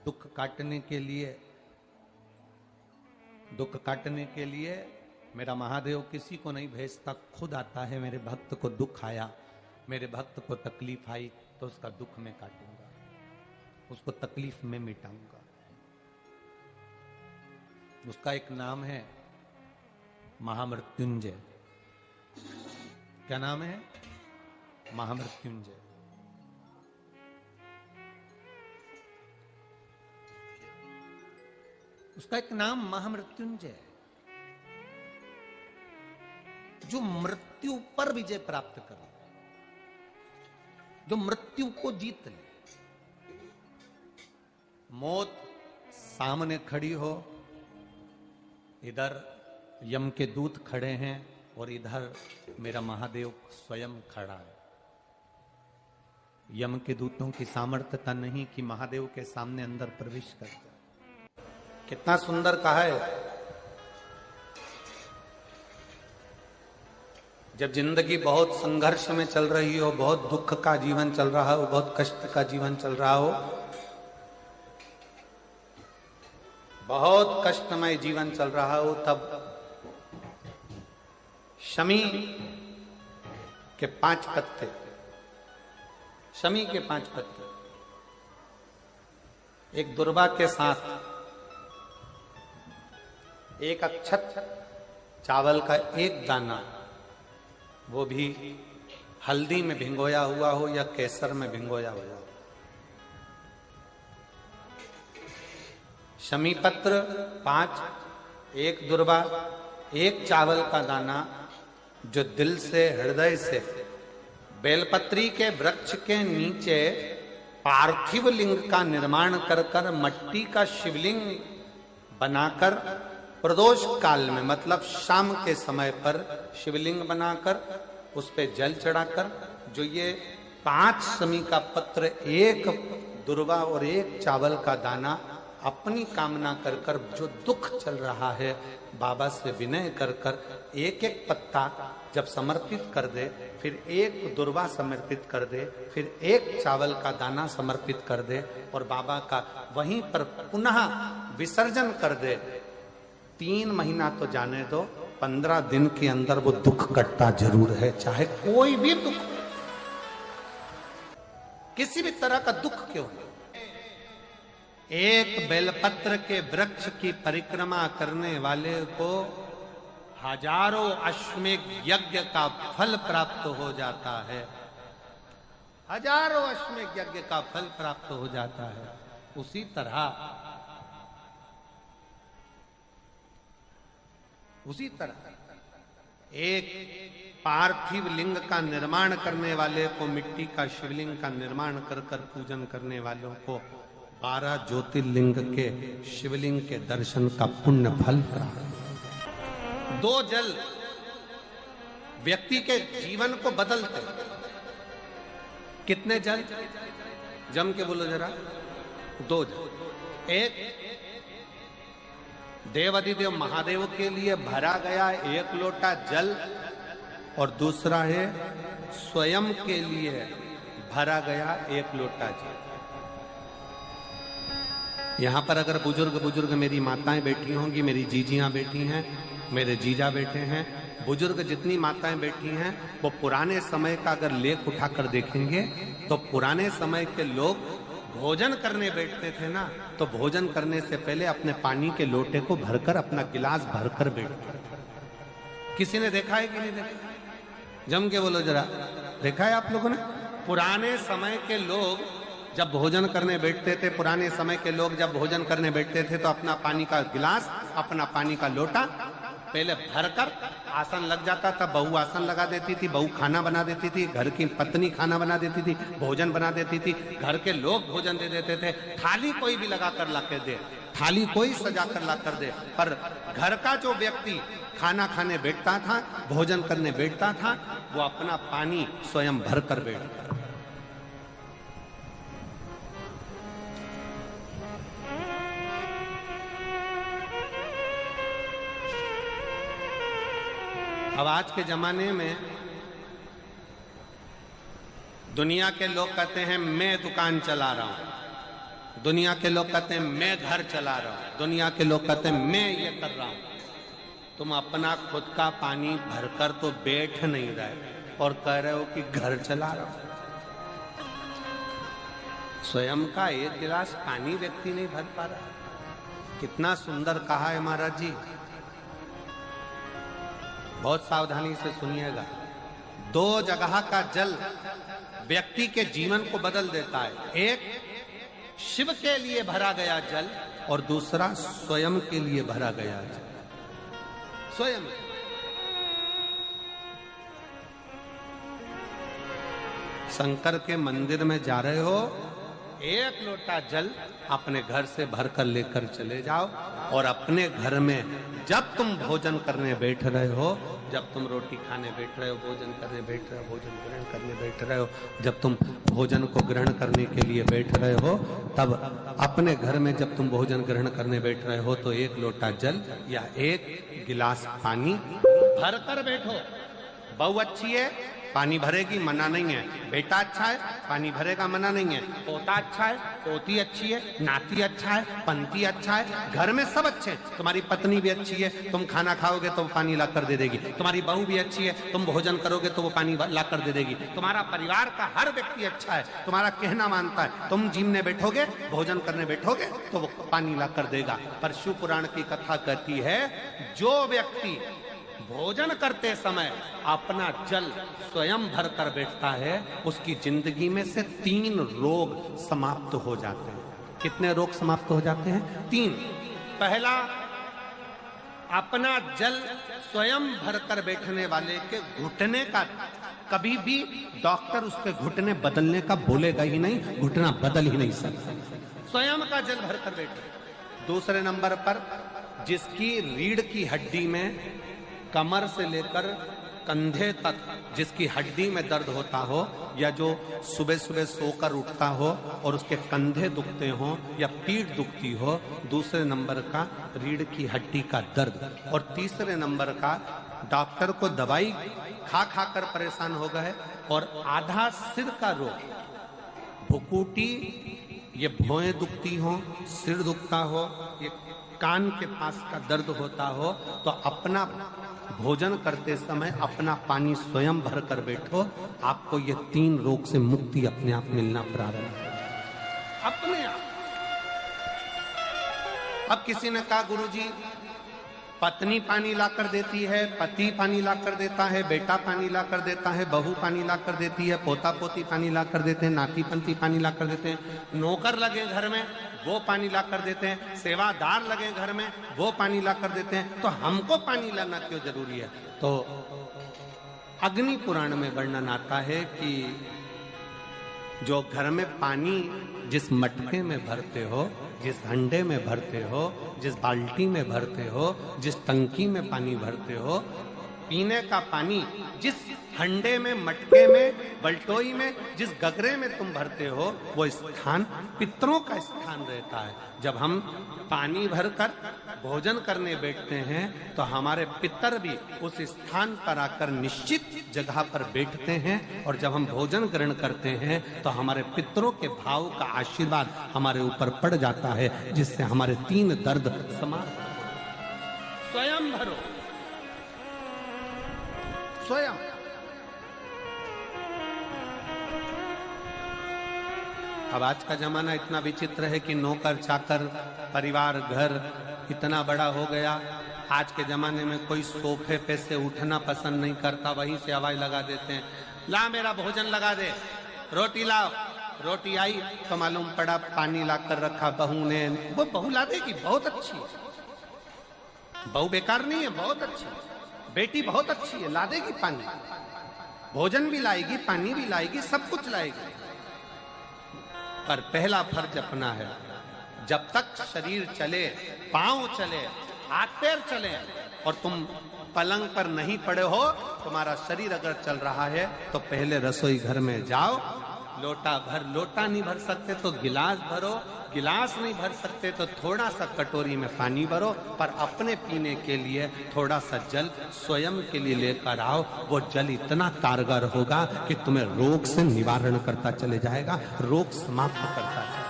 दुख काटने के लिए मेरा महादेव किसी को नहीं भेजता, खुद आता है। मेरे भक्त को दुख आया, मेरे भक्त को तकलीफ आई तो उसका दुख मैं काटूंगा, उसको तकलीफ में मिटाऊंगा। उसका एक नाम है महामृत्युंजय। क्या नाम है? महामृत्युंजय। उसका एक नाम महामृत्युंजय, जो मृत्यु पर विजय प्राप्त करे, जो मृत्यु को जीत ले। मौत सामने खड़ी हो, इधर यम के दूत खड़े हैं और इधर मेरा महादेव स्वयं खड़ा है। यम के दूतों की सामर्थ्यता नहीं कि महादेव के सामने अंदर प्रवेश कर जाए। कितना सुंदर कहा है। जब जिंदगी बहुत संघर्ष में चल रही हो, बहुत दुख का जीवन चल रहा हो, बहुत कष्ट का जीवन चल रहा हो, बहुत कष्टमय जीवन चल रहा हो, तब शमी के 5 पत्ते, शमी के 5 पत्ते एक दुर्वा के साथ एक अक्षत चावल का एक दाना, वो भी हल्दी में भिंगोया हुआ हो या केसर में भिंगोया हुआ हो, शमी पत्र 5, एक दुर्वा, एक चावल का दाना, जो दिल से हृदय से बेलपत्री के वृक्ष के नीचे पार्थिव लिंग का निर्माण कर कर मट्टी का शिवलिंग बनाकर प्रदोष काल में, मतलब शाम के समय पर शिवलिंग बनाकर उस पे जल चढ़ाकर, जो ये 5 शमी का पत्र, एक दुर्वा और एक चावल का दाना, अपनी कामना कर कर, जो दुख चल रहा है बाबा से विनय कर कर एक एक पत्ता जब समर्पित कर दे, फिर एक दुर्वा समर्पित कर दे, फिर एक चावल का दाना समर्पित कर दे और बाबा का वहीं पर पुनः विसर्जन कर दे, 3 महीना तो जाने दो, 15 दिन के अंदर वो दुख कटता जरूर है। चाहे कोई भी दुख, किसी भी तरह का दुख क्यों हो। एक बेलपत्र के वृक्ष की परिक्रमा करने वाले को हजारों अश्वमेध यज्ञ का फल प्राप्त हो जाता है, हजारों अश्वमेध यज्ञ का फल प्राप्त हो जाता है। उसी तरह एक पार्थिव लिंग का निर्माण करने वाले को, मिट्टी का शिवलिंग का निर्माण कर कर पूजन करने वालों को 12 ज्योतिर्लिंग के शिवलिंग के दर्शन का पुण्य फल प्राप्त। 2 जल व्यक्ति के जीवन को बदलते। कितने जल? जम के बोलो जरा। 2 जल। एक देवाधिदेव महादेव के लिए भरा गया 1 लोटा जल, और दूसरा है स्वयं के लिए भरा गया 1 लोटा जल। यहां पर अगर बुजुर्ग मेरी माताएं बैठी होंगी, मेरी जीजियां बैठी हैं, मेरे जीजा बैठे हैं, बुजुर्ग जितनी माताएं बैठी हैं, वो पुराने समय का अगर लेख उठाकर देखेंगे तो पुराने समय के लोग भोजन करने बैठते थे ना, तो भोजन करने से पहले अपने पानी के लोटे को भरकर, अपना गिलास भरकर बैठते थे। किसी ने देखा है कि नहीं देखा? जम के बोलो जरा, देखा है आप लोगों ने? पुराने समय के लोग जब भोजन करने बैठते थे, पुराने समय के लोग जब भोजन करने बैठते थे तो अपना पानी का गिलास, अपना पानी का लोटा पहले भरकर आसन लग जाता था। बहू आसन लगा देती थी, बहू खाना बना देती थी, घर की पत्नी खाना बना देती थी, भोजन बना देती थी, घर के लोग भोजन दे देते थे। थाली कोई भी लगा कर ला कर दे, थाली कोई सजा कर ला कर दे, पर घर का जो व्यक्ति खाना खाने बैठता था, भोजन करने बैठता था, वो अपना पानी स्वयं भर कर बैठता। अब आज के जमाने में दुनिया के लोग कहते हैं मैं दुकान चला रहा हूं, दुनिया के लोग कहते हैं मैं घर चला रहा हूं, दुनिया के लोग कहते हैं मैं ये कर रहा हूं। तुम अपना खुद का पानी भरकर तो बैठ नहीं रहे और कह रहे हो कि घर चला रहा हूं। स्वयं का एक गिलास पानी व्यक्ति नहीं भर पा रहा। कितना सुंदर कहा है महाराज जी, बहुत सावधानी से सुनिएगा। दो जगह का जल व्यक्ति के जीवन को बदल देता है। एक शिव के लिए भरा गया जल और दूसरा स्वयं के लिए भरा गया जल। स्वयं शंकर के मंदिर में जा रहे हो, एक लोटा जल अपने घर से भरकर लेकर चले जाओ और अपने घर में जब तुम भोजन करने बैठ रहे हो, जब तुम रोटी खाने बैठ रहे हो, भोजन करने बैठ रहे हो, भोजन ग्रहण करने बैठ रहे हो, जब तुम भोजन को ग्रहण करने के लिए बैठ रहे हो, तब अपने घर में जब तुम भोजन ग्रहण करने बैठ रहे हो तो एक लोटा जल या एक गिलास पानी भरकर बैठो। बहू अच्छी है, पानी भरेगी, मना नहीं है। बेटा अच्छा है, पानी भरेगा, मना नहीं है। पोता अच्छा है, पोती अच्छी है, नाती अच्छा है, पंती अच्छा है, घर में सब अच्छे हैं। तुम्हारी पत्नी भी अच्छी है, तुम खाना खाओगे तो वो पानी ला कर दे देगी। तुम्हारी बहू भी अच्छी है, तुम भोजन करोगे तो वो पानी ला कर दे देगी। तुम्हारा परिवार का हर व्यक्ति अच्छा है, तुम्हारा कहना मानता है। तुम जिमने बैठोगे, भोजन करने बैठोगे तो वो पानी ला कर देगा। पर शिव पुराण की कथा कहती है, जो व्यक्ति भोजन करते समय अपना जल स्वयं भर कर बैठता है, उसकी जिंदगी में से 3 रोग समाप्त हो जाते हैं। कितने रोग समाप्त हो जाते हैं? 3। पहला, अपना जल स्वयं भर कर बैठने वाले के घुटने का कभी भी डॉक्टर उसके घुटने बदलने का बोलेगा ही नहीं, घुटना बदल ही नहीं सकता। स्वयं का जल भर कर बैठे। दूसरे नंबर पर, जिसकी रीढ़ की हड्डी में कमर से लेकर कंधे तक जिसकी हड्डी में दर्द होता हो, या जो सुबह सुबह सोकर उठता हो और उसके कंधे दुखते हो या पीठ दुखती हो। दूसरे नंबर का रीढ़ की हड्डी का दर्द। और तीसरे नंबर का, डॉक्टर को दवाई खा खा कर परेशान हो गए और आधा सिर का रोग, भुकुटी, ये भौएं दुखती हो, सिर दुखता हो, ये कान के पास का दर्द होता हो, तो अपना भोजन करते समय अपना पानी स्वयं भर कर बैठो। आपको ये 3 रोग से मुक्ति अपने आप मिलना प्रारंभ हो, अपने आप। अब किसी ने कहा, गुरुजी पत्नी पानी ला कर देती है, पति पानी ला कर देता है, बेटा पानी ला कर देता है, बहू पानी ला कर देती है, पोता पोती पानी ला कर देते हैं, नाती पंती पानी ला कर देते हैं, नौकर लगे घर में वो पानी ला कर देते हैं, सेवादार लगे घर में वो पानी ला कर देते हैं, तो हमको पानी लाना क्यों जरूरी है? तो अग्नि पुराण में वर्णन आता है कि जो घर में पानी जिस मटके में भरते हो, जिस हंडे में भरते हो, जिस बाल्टी में भरते हो, जिस टंकी में पानी भरते हो, पीने का पानी जिस हंडे में, मटके में, बल्टोई में, जिस गगरे में तुम भरते हो, वो स्थान पितरों का स्थान रहता है। जब हम पानी भरकर भोजन करने बैठते हैं तो हमारे पितर भी उस स्थान पर आकर निश्चित जगह पर बैठते हैं, और जब हम भोजन ग्रहण करते हैं तो हमारे पितरों के भाव का आशीर्वाद हमारे ऊपर पड़ जाता है, जिससे हमारे 3 दर्द समाप्त। स्वयं भरो, स्वयं। अब आज का जमाना इतना विचित्र है कि नौकर चाकर, परिवार, घर इतना बड़ा हो गया। आज के जमाने में कोई सोफे पे से उठना पसंद नहीं करता, वहीं से आवाज लगा देते हैं, ला मेरा भोजन लगा दे, रोटी लाओ। रोटी आई तो मालूम पड़ा पानी ला कर रखा बहू ने। वो बहू ला देगी, बहुत अच्छी है, बहू बेकार नहीं है, बहुत अच्छी है, बेटी बहुत अच्छी है, ला देगी पानी, भोजन भी लाएगी, पानी भी लाएगी, सब कुछ लाएगी। पर पहला फर्ज अपना है, जब तक शरीर चले, पांव चले, हाथ पैर चले और तुम पलंग पर नहीं पड़े हो, तुम्हारा शरीर अगर चल रहा है तो पहले रसोई घर में जाओ, लोटा भर, लोटा नहीं भर सकते तो गिलास भरो, गिलास नहीं भर सकते तो थोड़ा सा कटोरी में पानी भरो, पर अपने पीने के लिए थोड़ा सा जल स्वयं के लिए लेकर आओ। वो जल इतना कारगर होगा कि तुम्हें रोग से निवारण करता चले जाएगा, रोग समाप्त करता जाएगा।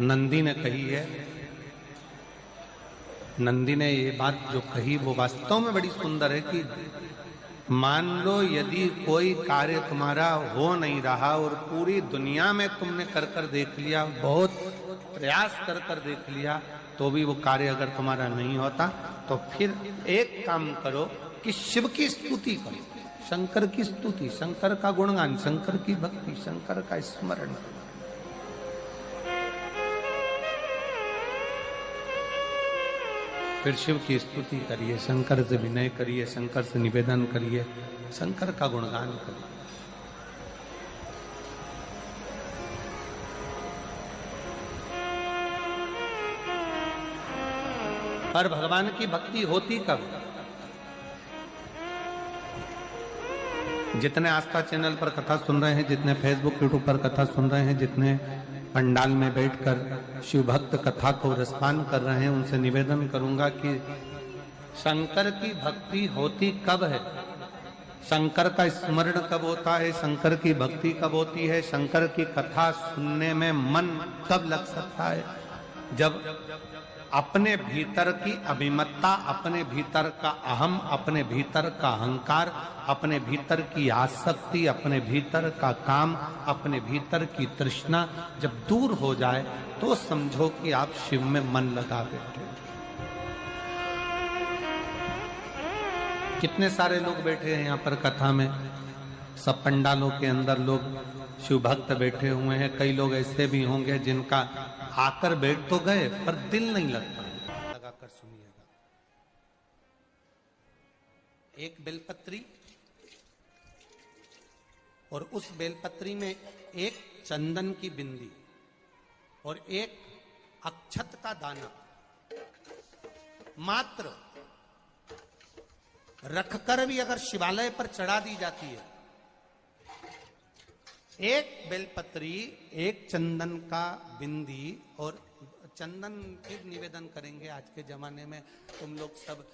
नंदी ने कही है, नंदी ने ये बात जो कही वो वास्तव में बड़ी सुंदर है कि मान लो यदि कोई कार्य तुम्हारा हो नहीं रहा और पूरी दुनिया में तुमने कर कर देख लिया, बहुत प्रयास कर कर देख लिया, तो भी वो कार्य अगर तुम्हारा नहीं होता, तो फिर एक काम करो कि शिव की स्तुति करो, शंकर की स्तुति, शंकर का गुणगान, शंकर की भक्ति, शंकर का स्मरण। फिर शिव की स्तुति करिए, शंकर से विनय करिए, शंकर से निवेदन करिए, शंकर का गुणगान करिए। पर भगवान की भक्ति होती कब? जितने आस्था चैनल पर कथा सुन रहे हैं, जितने फेसबुक यूट्यूब पर कथा सुन रहे हैं, जितने पंडाल में बैठकर शिव भक्त कथा को रसपान कर रहे हैं, उनसे निवेदन करूंगा कि शंकर की भक्ति होती कब है, शंकर का स्मरण कब होता है, शंकर की भक्ति कब होती है, शंकर की कथा सुनने में मन कब लग सकता है? जब अपने भीतर की अभिमत्ता, अपने भीतर का अहम, अपने भीतर का अहंकार, अपने भीतर की आसक्ति, अपने भीतर का काम, अपने भीतर की तृष्णा जब दूर हो जाए, तो समझो कि आप शिव में मन लगा बैठे। कितने सारे लोग बैठे हैं यहाँ पर कथा में, सब पंडालों के अंदर लोग शिव भक्त बैठे हुए हैं। कई लोग ऐसे भी होंगे जिनका आकर बैठ तो गए पर दिल नहीं लगता। लगाकर सुनिएगा। एक बेलपत्री और उस बेलपत्री में एक चंदन की बिंदी और एक अक्षत का दाना मात्र रखकर भी अगर शिवालय पर चढ़ा दी जाती है, एक बेलपत्री, एक चंदन का बिंदी, और चंदन फिर निवेदन करेंगे। आज के जमाने में तुम लोग सब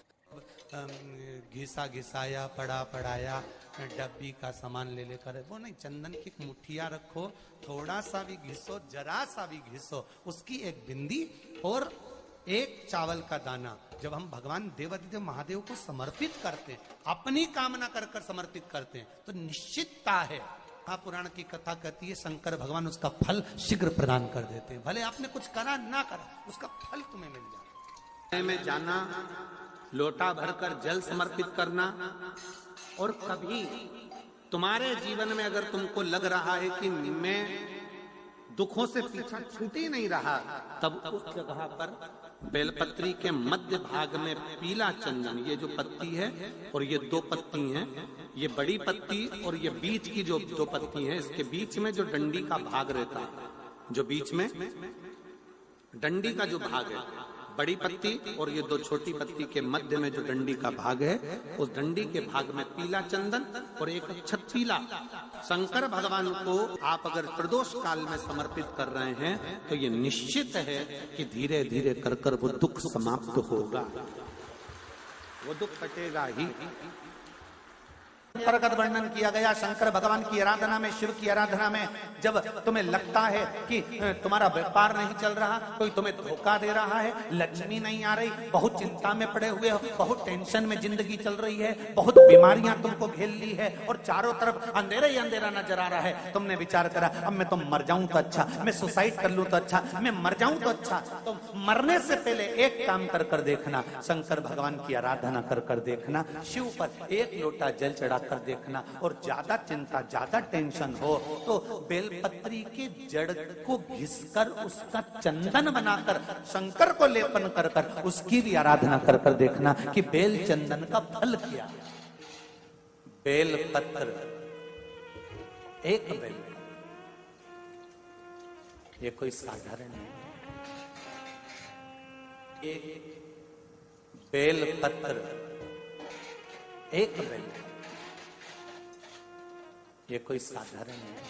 घिसा घिसाया, पड़ा पड़ाया, डब्बी का सामान ले लेकर, वो नहीं, चंदन की मुठिया रखो, थोड़ा सा भी घिसो, जरा सा भी घिसो, उसकी एक बिंदी और एक चावल का दाना। जब हम भगवान देवाधिदेव महादेव को समर्पित करते हैं, अपनी कामना कर कर समर्पित करते हैं, तो निश्चितता है, पुराण की कथा कहती है, शंकर भगवान उसका फल शीघ्र प्रदान कर देते हैं। भले आपने कुछ करा ना करा, उसका फल तुम्हें मिल जाए। में जाना, लोटा भरकर जल समर्पित करना, और कभी तुम्हारे जीवन में अगर तुमको लग रहा है कि मैं दुखों से पीछा छूट ही नहीं रहा, तब उस जगह पर बेलपत्री के मध्य भाग में पीला चंदन, ये जो पत्ती है और ये दो पत्ती हैं, ये बड़ी पत्ती और ये बीच की जो दो पत्ती है, इसके बीच में जो डंडी का भाग रहता है, जो बीच में डंडी का जो भाग है, बड़ी पत्ती और ये दो छोटी पत्ती के मध्य में जो डंडी का भाग है, उस डंडी के भाग में पीला चंदन और एक अक्षत पीला। शंकर भगवान को आप अगर प्रदोष काल में समर्पित कर रहे हैं, तो ये निश्चित है कि धीरे धीरे कर कर वो दुख समाप्त होगा, वो दुख कटेगा ही। प्रगत वर्णन किया गया शंकर भगवान की आराधना में, शिव की आराधना में। जब तुम्हें लगता है कि तुम्हारा व्यापार नहीं चल रहा, कोई तुम्हें धोखा दे रहा है, लक्ष्मी नहीं आ रही, बहुत चिंता में पड़े हुए हो, बहुत टेंशन में जिंदगी चल रही है, बहुत बीमारियां तुमको घेर ली है और चारों तरफ अंधेरा ही अंधेरा नजर आ रहा है, तुमने विचार करा अब मैं तो मर जाऊं तो अच्छा, मैं सुसाइड कर लूं तो अच्छा, मैं मर जाऊं तो अच्छा। तो मरने से पहले एक काम कर कर देखना, शंकर भगवान की आराधना कर कर देखना, शिव पर एक लोटा जल चढ़ा कर देखना, और ज्यादा चिंता, ज्यादा टेंशन हो तो बेलपत्री के जड़ को घिसकर उसका चंदन बनाकर शंकर को लेपन कर कर उसकी भी आराधना कर कर देखना कि बेल चंदन का फल क्या। बेल पत्र, एक बेल, ये कोई साधारण नहीं, एक बेल पत्र, एक बेल, ये कोई साधारण है,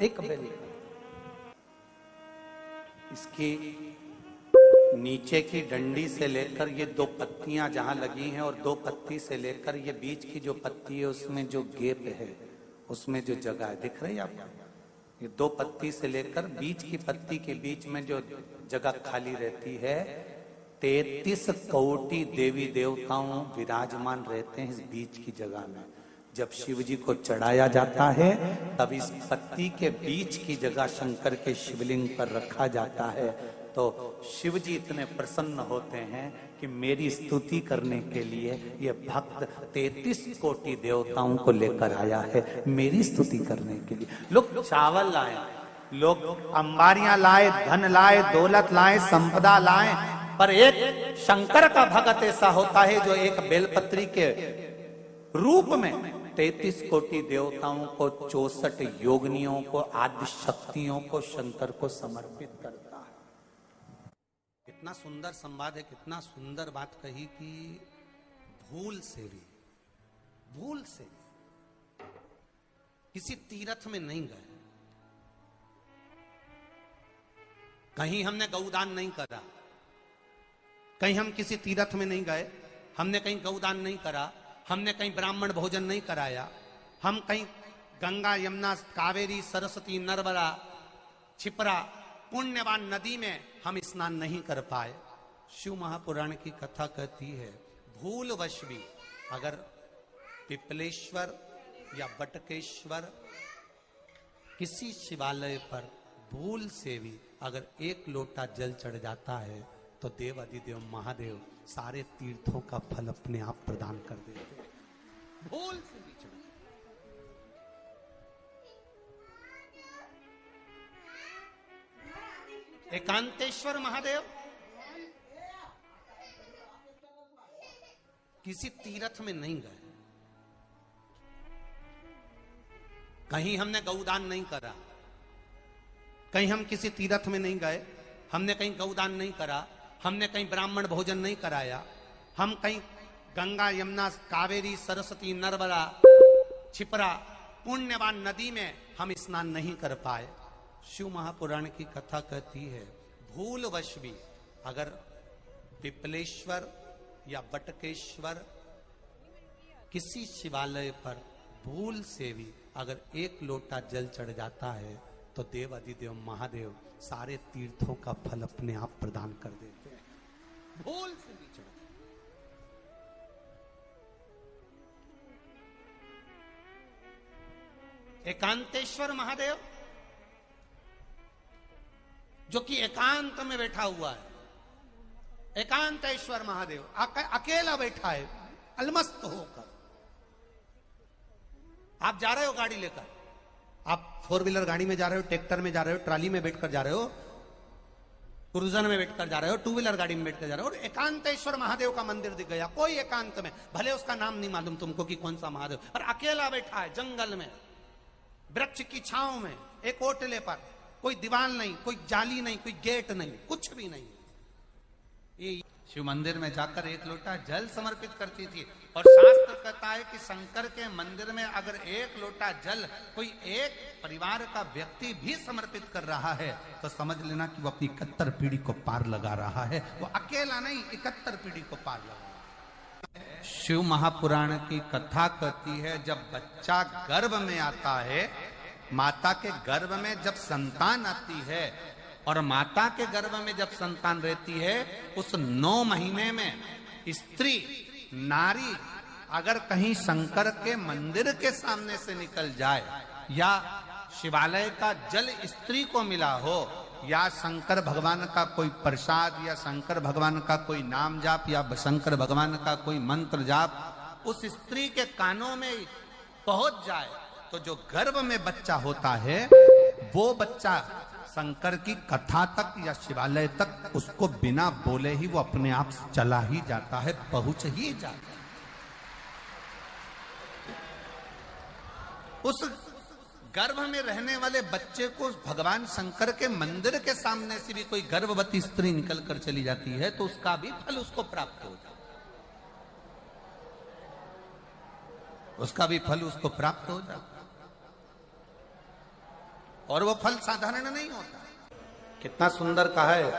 एक बेल। इसकी नीचे की डंडी से लेकर ये दो पत्तियां जहां लगी हैं, और दो पत्ती से लेकर ये बीच की जो पत्ती है उसमें जो गेप है, उसमें जो जगह दिख रही है आपको, ये 2 पत्ती से लेकर बीच की पत्ती के बीच में जो जगह खाली रहती है, 33 कोटि देवी देवताओं विराजमान रहते हैं इस बीच की जगह में। जब शिव जी को चढ़ाया जाता है तब इस पत्ती के बीच की जगह शंकर के शिवलिंग पर रखा जाता है। तो शिव जी इतने प्रसन्न होते हैं कि मेरी स्तुति करने के लिए ये भक्त 33 कोटि देवताओं को लेकर आया है मेरी स्तुति करने के लिए। लोग चावल लाए, लोग अंबारियां लाए, धन लाए, दौलत लाए, संपदा लाए, पर एक शंकर का भक्त ऐसा होता है जो एक बेलपत्री के रूप में 33 कोटि देवताओं को, 64 योगिनियों को, आदि शक्तियों को शंकर को समर्पित करता है। कितना सुंदर संवाद है, कितना सुंदर बात कही कि भूल से भी किसी तीर्थ में नहीं गए, कहीं हमने गौदान नहीं करा, कहीं हम किसी तीर्थ में नहीं गए, हमने कहीं गौदान नहीं करा, हमने कहीं ब्राह्मण भोजन नहीं कराया, हम कहीं गंगा यमुना कावेरी सरस्वती नर्मदा छिपरा पुण्यवान नदी में हम स्नान नहीं कर पाए। शिव महापुराण की कथा कहती है भूलवश भी अगर पिपलेश्वर या बटकेश्वर किसी शिवालय पर भूल से भी अगर एक लोटा जल चढ़ जाता है तो देव अधिदेव महादेव सारे तीर्थों का फल अपने आप प्रदान कर देते हैं। भूल से भी चढ़ एकांतेश्वर महादेव किसी तीर्थ में नहीं गए, कहीं हमने गौदान नहीं करा, कहीं हम किसी तीर्थ में नहीं गए, हमने कहीं गौदान नहीं करा, हमने कहीं ब्राह्मण भोजन नहीं कराया, हम कहीं गंगा यमुना कावेरी सरस्वती नर्मदा छिपरा पुण्यवान नदी में हम स्नान नहीं कर पाए। शिव महापुराण की कथा कहती है भूलवश भी अगर पिपलेश्वर या बटकेश्वर किसी शिवालय पर भूल से भी अगर एक लोटा जल चढ़ जाता है तो देव अधिदेव महादेव सारे तीर्थों का फल अपने आप प्रदान कर देते हैं। भूल से भी चढ़ एकांतेश्वर महादेव जो कि एकांत में बैठा हुआ है, एकांतेश्वर महादेव अकेला बैठा है अलमस्त होकर। आप जा रहे हो गाड़ी लेकर, आप 4 व्हीलर गाड़ी में जा रहे हो, ट्रैक्टर में जा रहे हो, ट्राली में बैठकर जा रहे हो, क्रूजर में बैठकर जा रहे हो, 2 व्हीलर गाड़ी में बैठकर जा रहे हो और एकांतेश्वर महादेव का मंदिर दिख गया, कोई एकांत में, भले उसका नाम नहीं मालूम तुमको कि कौन सा महादेव, और अकेला बैठा है जंगल में, वृक्ष की छांव में, एक ओटले पर, कोई दीवार नहीं, कोई जाली नहीं, कोई गेट नहीं, कुछ भी नहीं। ये शिव मंदिर में जाकर एक लोटा जल समर्पित करती थी और शास्त्र कहता है कि शंकर के मंदिर में अगर एक लोटा जल कोई एक परिवार का व्यक्ति भी समर्पित कर रहा है तो समझ लेना कि वो अपनी 71 पीढ़ी को पार लगा रहा है। वो अकेला नहीं, 71 पीढ़ी को पार लगा। शिव महापुराण की कथा कहती है जब बच्चा गर्भ में आता है, माता के गर्भ में जब संतान आती है और माता के गर्भ में जब संतान रहती है, उस 9 महीने में स्त्री नारी अगर कहीं शंकर के मंदिर के सामने से निकल जाए या शिवालय का जल स्त्री को मिला हो या शंकर भगवान का कोई प्रसाद या शंकर भगवान का कोई नाम जाप या शंकर भगवान का कोई मंत्र जाप उस स्त्री के कानों में पहुंच जाए तो जो गर्भ में बच्चा होता है वो बच्चा शंकर की कथा तक या शिवालय तक उसको बिना बोले ही वो अपने आप चला ही जाता है, पहुंच ही जाता है। उस गर्भ में रहने वाले बच्चे को भगवान शंकर के मंदिर के सामने से भी कोई गर्भवती स्त्री निकल कर चली जाती है तो उसका भी फल उसको प्राप्त हो जाता है, उसका भी फल उसको प्राप्त हो जाता है। और वो फल साधारण नहीं होता। कितना सुंदर कहा है